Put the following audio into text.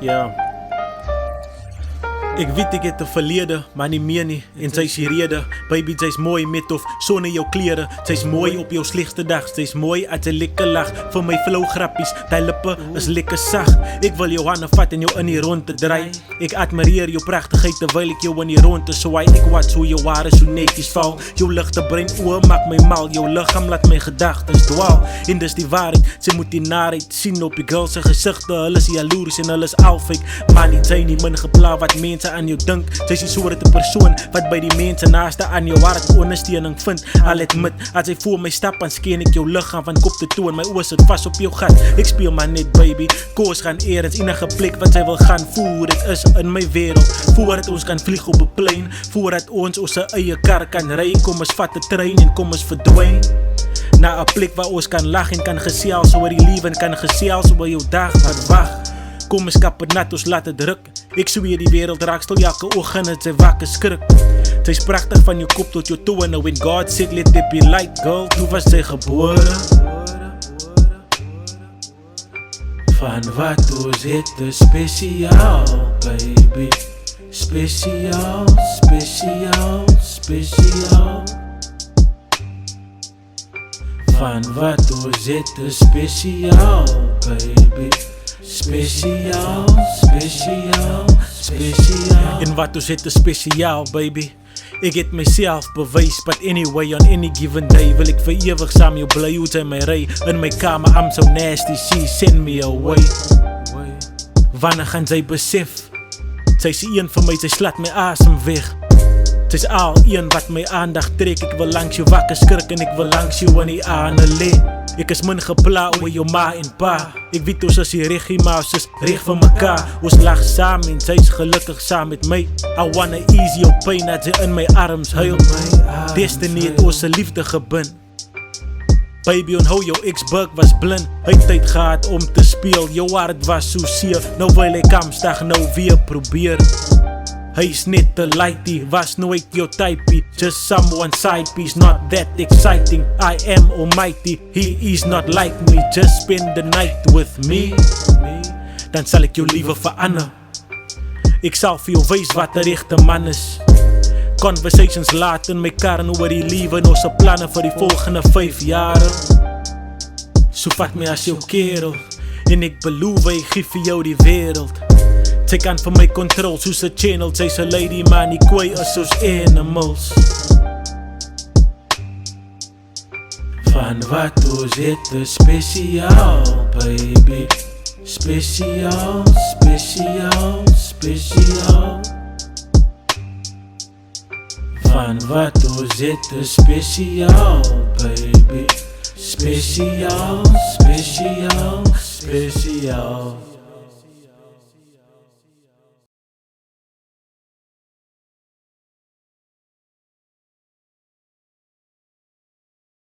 Ja. Ek weet ek het 'n verlede, maar nie meer nie. En sy is die rede. Baby, sy's mooi met of sonder jou klere. Sy's mooi op jou slegste dag. Sy's mooi as 'n lekker lag. Vir my flow grappies, die lippe is lekker sag. Ek wil jou hande vat en jou in die ronde draai. Ek admireer jou pragtigheid terwyl ek jou in die ronde swaai. Ek watch hoe jou hare so netjies val. Jou ligte brein oë maak my mal. Jou liggaam laat my gedagtes dwaal. En dis die waarheid, sy moet die narheid sien op die girls se gesigte. Hulle is jaloers en hulle is al fake. Maar nie sy nie min gepla wat mense aan jou dink. Sy is die soorte persoon wat by die mense naaste aan jou hart ondersteuning vind. Al admit, as jy voor my stap, dan skeen ek jou liggaam van kop te toe en my oë sit vas op jou gat. Ek speel maar net baby, koers gaan eerens enige plek wat sy wil gaan. Voer dit is in my wêreld, voordat ons kan vlieg op 'n plein, voordat ons eie kar kan ry. Kom ons vat 'n trein en kom ons verdwyn na 'n plek waar ons kan lag en kan gesels oor die lewe en kan gesels oor jou dag wat wag. Kom ons kap het nat, ons laat dit druk. Ek sweer die wêreld raak stil elke oggend en sy wakker skrik. Sy's pragtig van jou kop tot jou toe en when God said let there be light, girl, toe was sy gebore. Van wat ons het is spesiaal, baby. Spesiaal, spesiaal, spesiaal. Van wat ons het is spesiaal, baby. Spesiaal, spesiaal, spesiaal. En wat ons het is spesiaal, baby. Ek het myself bewys, but anyway, on any given day wil ek vir ewig saam jou bly, hoe sy my ry. In my kamer, I'm so nasty, she send me away. Wanneer gaan sy besef? Sy is een van my, sy slaat my asem weg. Sy's al een wat my aandag trek. Ek wil langs jou wakker skrik en ek wil langs jou in die aande lê. Ek is min gepla oor jou ma en pa. Ek weet ons is die regie, maar ons is reg vir mekaar. Ons lag saam en sy's gelukkig saam met my. I wanna ease your pain as jy in my arms huil. Destiny het ons se liefde gebind. Baby, onthou jou ex-bug was blind. Hy het tyd gehad om te speel. Jou hart was so seer. Nou wil hy kamstig nou weer probeer. Hy's net te lighty, was nooit jou typie. Just someone's side piece, not that exciting. I am almighty, he is not like me. Just spend the night with me. Dan sal ek jou liewe verander. Ek sal vir jou wys wat 'n regte man is. Conversations laat in my kar en oor die liewe en ons planne vir die volgende 5 jare. So vat my as jou kerel en ek beloof ek gee vir jou die wêreld. Sy kan vir my control soos 'n channel. Sy's 'n lady, maar nie kwai is soos animals. Van wat ons het is spesiaal, baby. Spesiaal, spesiaal, spesiaal. Van wat ons het is spesiaal, baby. Spesiaal, spesiaal, spesiaal.